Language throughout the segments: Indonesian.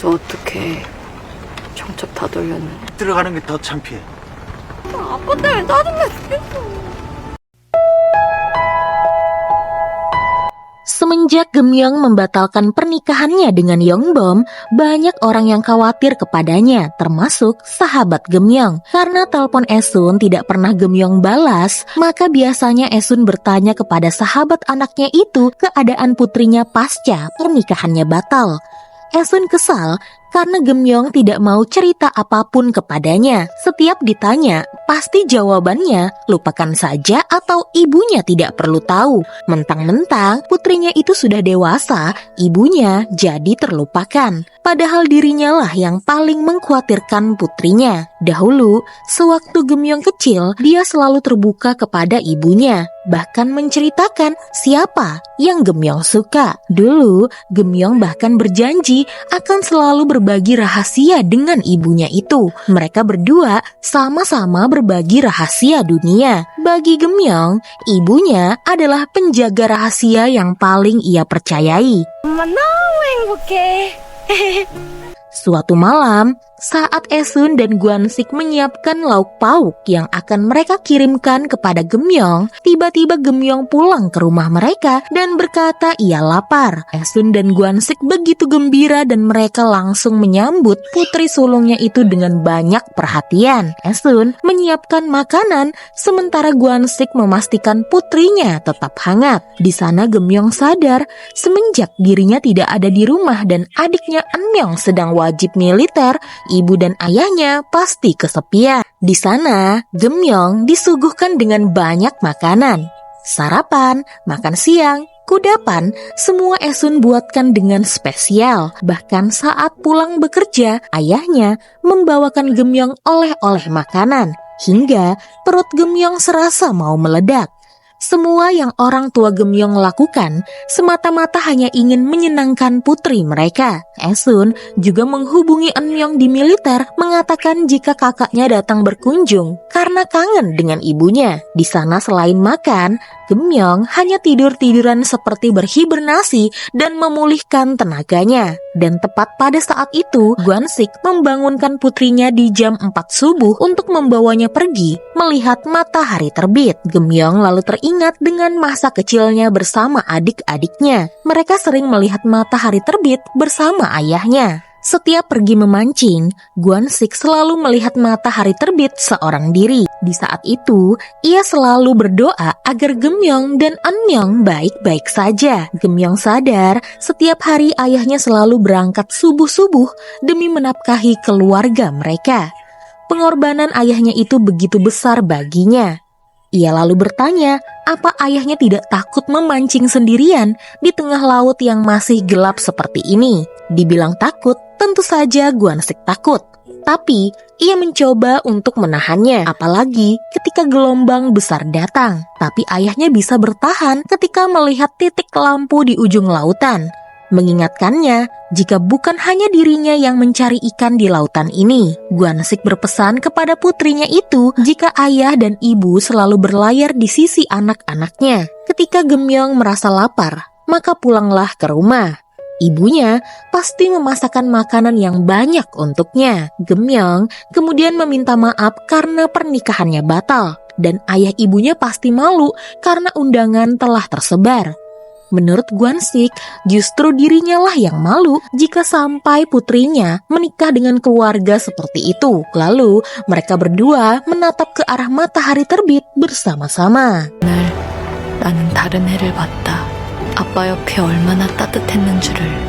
여기서 어떻게 정착 다 돌렸는데. 들어가는 게 더 창피해. 아빠 때문에 짜증나 죽겠어. Semenjak Gemyong membatalkan pernikahannya dengan Yongbom, banyak orang yang khawatir kepadanya, termasuk sahabat Gemyong. Karena telepon Esun tidak pernah Gemyong balas, maka biasanya Esun bertanya kepada sahabat anaknya itu keadaan putrinya pasca pernikahannya batal. Esun kesal karena Gemyong tidak mau cerita apapun kepadanya. Setiap ditanya, pasti jawabannya lupakan saja atau ibunya tidak perlu tahu. Mentang-mentang putrinya itu sudah dewasa, ibunya jadi terlupakan. Padahal dirinya lah yang paling mengkhawatirkan putrinya. Dahulu, sewaktu Gemyong kecil, dia selalu terbuka kepada ibunya. Bahkan menceritakan siapa yang Gemyong suka. Dulu, Gemyong bahkan berjanji akan selalu berbagi rahasia dengan ibunya itu. Mereka berdua sama-sama berbagi rahasia dunia. Bagi Gemyong, ibunya adalah penjaga rahasia yang paling ia percayai. 엄마 너무 행복해. Suatu malam, saat Esun dan Gwansik menyiapkan lauk pauk yang akan mereka kirimkan kepada Gemyong, tiba-tiba Gemyong pulang ke rumah mereka dan berkata ia lapar. Esun dan Gwansik begitu gembira dan mereka langsung menyambut putri sulungnya itu dengan banyak perhatian. Esun menyiapkan makanan sementara Gwansik memastikan putrinya tetap hangat. Di sana Gemyong sadar semenjak dirinya tidak ada di rumah dan adiknya Eunmyeong sedang wajib militer, ibu dan ayahnya pasti kesepian. Di sana, Gemyong disuguhkan dengan banyak makanan. Sarapan, makan siang, kudapan, semua Esun buatkan dengan spesial. Bahkan saat pulang bekerja, ayahnya membawakan Gemyong oleh-oleh makanan. Hingga perut Gemyong serasa mau meledak. Semua yang orang tua Gemyong lakukan semata-mata hanya ingin menyenangkan putri mereka. Esun juga menghubungi Eunmyeong di militer mengatakan jika kakaknya datang berkunjung karena kangen dengan ibunya. Di sana selain makan, Gemyong hanya tidur-tiduran seperti berhibernasi dan memulihkan tenaganya. Dan tepat pada saat itu, Gwansik membangunkan putrinya di jam 4 subuh untuk membawanya pergi melihat matahari terbit. Gemyong lalu teringat dengan masa kecilnya bersama adik-adiknya. Mereka sering melihat matahari terbit bersama ayahnya. Setiap pergi memancing, Gwansik selalu melihat matahari terbit seorang diri. Di saat itu, ia selalu berdoa agar Gemyong dan Eunmyeong baik-baik saja. Gemyong sadar setiap hari ayahnya selalu berangkat subuh-subuh demi menafkahi keluarga mereka. Pengorbanan ayahnya itu begitu besar baginya. Ia lalu bertanya, apa ayahnya tidak takut memancing sendirian di tengah laut yang masih gelap seperti ini? Dibilang takut, tentu saja Gwansik takut. Tapi, ia mencoba untuk menahannya, apalagi ketika gelombang besar datang. Tapi ayahnya bisa bertahan ketika melihat titik lampu di ujung lautan. Mengingatkannya jika bukan hanya dirinya yang mencari ikan di lautan ini. Gwansik berpesan kepada putrinya itu jika ayah dan ibu selalu berlayar di sisi anak-anaknya. Ketika Gemyong merasa lapar, maka pulanglah ke rumah. Ibunya pasti memasakkan makanan yang banyak untuknya. Gemyong kemudian meminta maaf karena pernikahannya batal. Dan ayah ibunya pasti malu karena undangan telah tersebar. Menurut Gwansik, justru dirinya lah yang malu jika sampai putrinya menikah dengan keluarga seperti itu. Lalu, mereka berdua menatap ke arah matahari terbit bersama-sama. 오늘 나는 다른 해를 봤다. 아빠 옆이 얼마나 따뜻했는 줄을.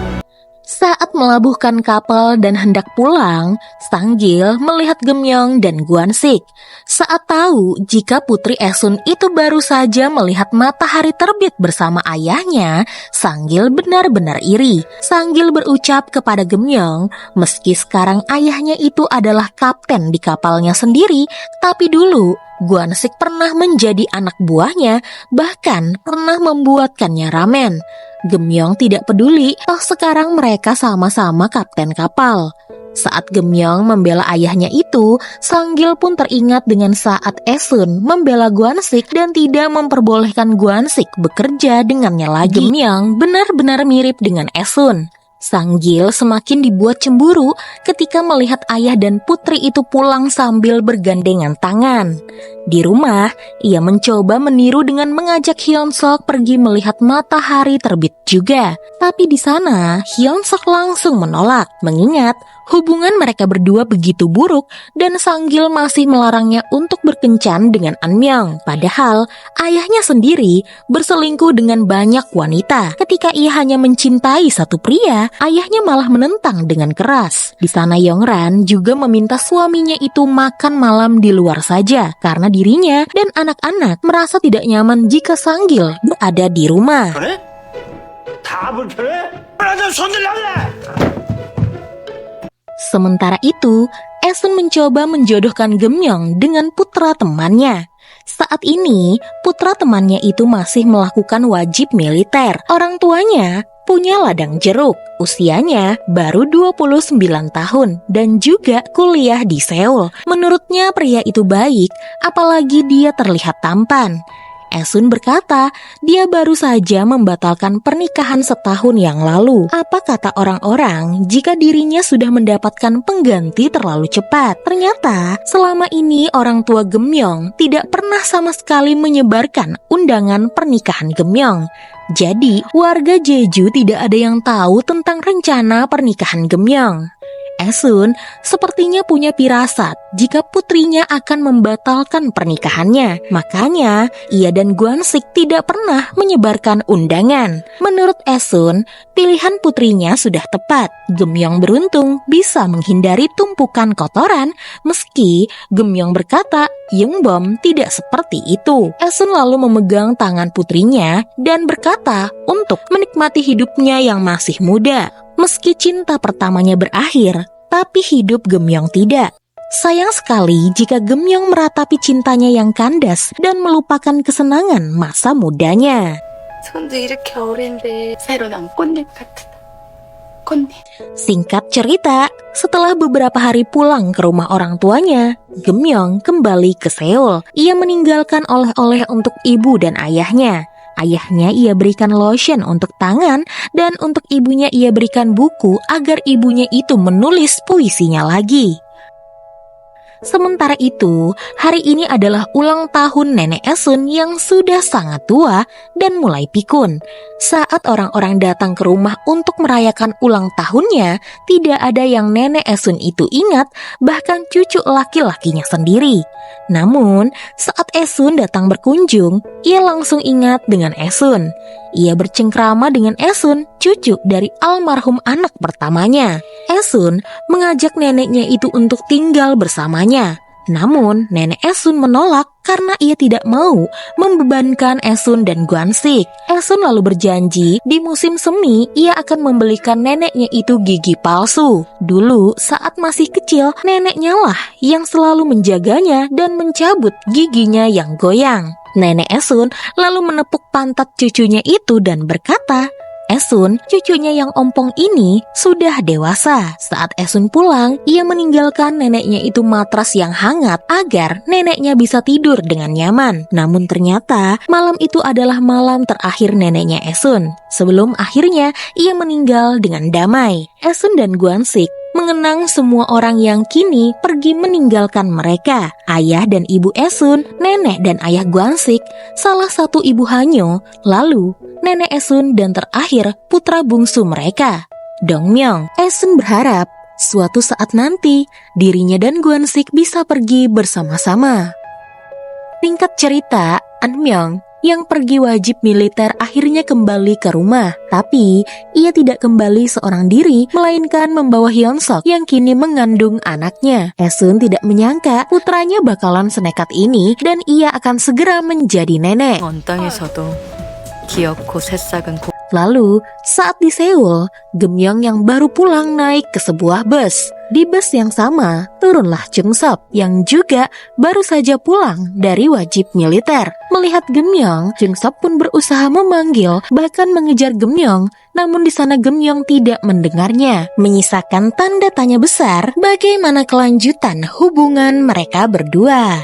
Saat melabuhkan kapal dan hendak pulang, Sanggil melihat Gemyong dan Gwansik. Saat tahu jika putri Esun itu baru saja melihat matahari terbit bersama ayahnya, Sanggil benar-benar iri. Sanggil berucap kepada Gemyong, meski sekarang ayahnya itu adalah kapten di kapalnya sendiri, tapi dulu Gwansik pernah menjadi anak buahnya, bahkan pernah membuatkannya ramen. Gemyong tidak peduli, toh sekarang mereka sama-sama kapten kapal. Saat Gemyong membela ayahnya itu, Sanggil pun teringat dengan saat Esun membela Gwansik dan tidak memperbolehkan Gwansik bekerja dengannya lagi. Gemyong benar-benar mirip dengan Esun. Sanggil semakin dibuat cemburu ketika melihat ayah dan putri itu pulang sambil bergandengan tangan. Di rumah, ia mencoba meniru dengan mengajak Hyunsuk pergi melihat matahari terbit juga. Tapi di sana, Hyunsuk langsung menolak, mengingat hubungan mereka berdua begitu buruk dan Sanggil masih melarangnya untuk berkencan dengan Anmyeong. Padahal, ayahnya sendiri berselingkuh dengan banyak wanita. Ketika ia hanya mencintai satu pria, ayahnya malah menentang dengan keras. Di sana Yongran juga meminta suaminya itu makan malam di luar saja karena dirinya dan anak-anak merasa tidak nyaman jika Sanggil berada di rumah. 그래? 다 불편해? 나좀 손들라래! Sementara itu, Esun mencoba menjodohkan Gemyong dengan putra temannya. Saat ini, putra temannya itu masih melakukan wajib militer. Orang tuanya punya ladang jeruk. Usianya baru 29 tahun dan juga kuliah di Seoul. Menurutnya pria itu baik, apalagi dia terlihat tampan. Esun berkata, dia baru saja membatalkan pernikahan setahun yang lalu. Apa kata orang-orang jika dirinya sudah mendapatkan pengganti terlalu cepat? Ternyata, selama ini orang tua Gemyong tidak pernah sama sekali menyebarkan undangan pernikahan Gemyong. Jadi, warga Jeju tidak ada yang tahu tentang rencana pernikahan Gemyong. Esun sepertinya punya pirasat jika putrinya akan membatalkan pernikahannya. Makanya, ia dan Gwansik tidak pernah menyebarkan undangan. Menurut Esun, pilihan putrinya sudah tepat. Gemyong beruntung bisa menghindari tumpukan kotoran, meski Gemyong berkata Yeongbom tidak seperti itu. Esun lalu memegang tangan putrinya dan berkata untuk menikmati hidupnya yang masih muda. Meski cinta pertamanya berakhir, tapi hidup Gemyong tidak. Sayang sekali jika Gemyong meratapi cintanya yang kandas dan melupakan kesenangan masa mudanya. 손도 이렇게 어린데 새로 난 꽃잎 같다. 꽃잎. Singkat cerita, setelah beberapa hari pulang ke rumah orang tuanya, Gemyong kembali ke Seoul. Ia meninggalkan oleh-oleh untuk ibu dan ayahnya. Ayahnya ia berikan lotion untuk tangan dan untuk ibunya ia berikan buku agar ibunya itu menulis puisinya lagi. Sementara itu, hari ini adalah ulang tahun nenek Esun yang sudah sangat tua dan mulai pikun. Saat orang-orang datang ke rumah untuk merayakan ulang tahunnya, tidak ada yang nenek Esun itu ingat, bahkan cucu laki-lakinya sendiri. Namun, saat Esun datang berkunjung, ia langsung ingat dengan Esun. Ia bercengkrama dengan Esun, cucu dari almarhum anak pertamanya. Esun mengajak neneknya itu untuk tinggal bersamanya. Namun, nenek Esun menolak karena ia tidak mau membebankan Esun dan Gwansik. Esun lalu berjanji di musim semi ia akan membelikan neneknya itu gigi palsu. Dulu saat masih kecil, neneknya lah yang selalu menjaganya dan mencabut giginya yang goyang. Nenek Esun lalu menepuk pantat cucunya itu dan berkata, Esun, cucunya yang ompong ini sudah dewasa. Saat Esun pulang, ia meninggalkan neneknya itu matras yang hangat agar neneknya bisa tidur dengan nyaman. Namun ternyata malam itu adalah malam terakhir neneknya Esun. Sebelum akhirnya ia meninggal dengan damai. Esun dan Gwansik mengenang semua orang yang kini pergi meninggalkan mereka. Ayah dan ibu Esun, nenek dan ayah Gwansik, salah satu ibu Hanyo, lalu nenek Esun dan terakhir putra bungsu mereka, Dongmyeong. Esun berharap suatu saat nanti dirinya dan Gwansik bisa pergi bersama-sama. Singkat cerita, Anmyeong yang pergi wajib militer akhirnya kembali ke rumah. Tapi, ia tidak kembali seorang diri, melainkan membawa Hyunsuk yang kini mengandung anaknya. Esun tidak menyangka putranya bakalan senekat ini dan ia akan segera menjadi nenek. 먼 땅에서도 귀엽고 새싹은 Lalu, saat di Seoul, Gemyong yang baru pulang naik ke sebuah bus. Di bus yang sama, turunlah Jungsop yang juga baru saja pulang dari wajib militer. Melihat Gemyong, Jungsop pun berusaha memanggil, bahkan mengejar Gemyong. Namun di sana Gemyong tidak mendengarnya, menyisakan tanda tanya besar bagaimana kelanjutan hubungan mereka berdua.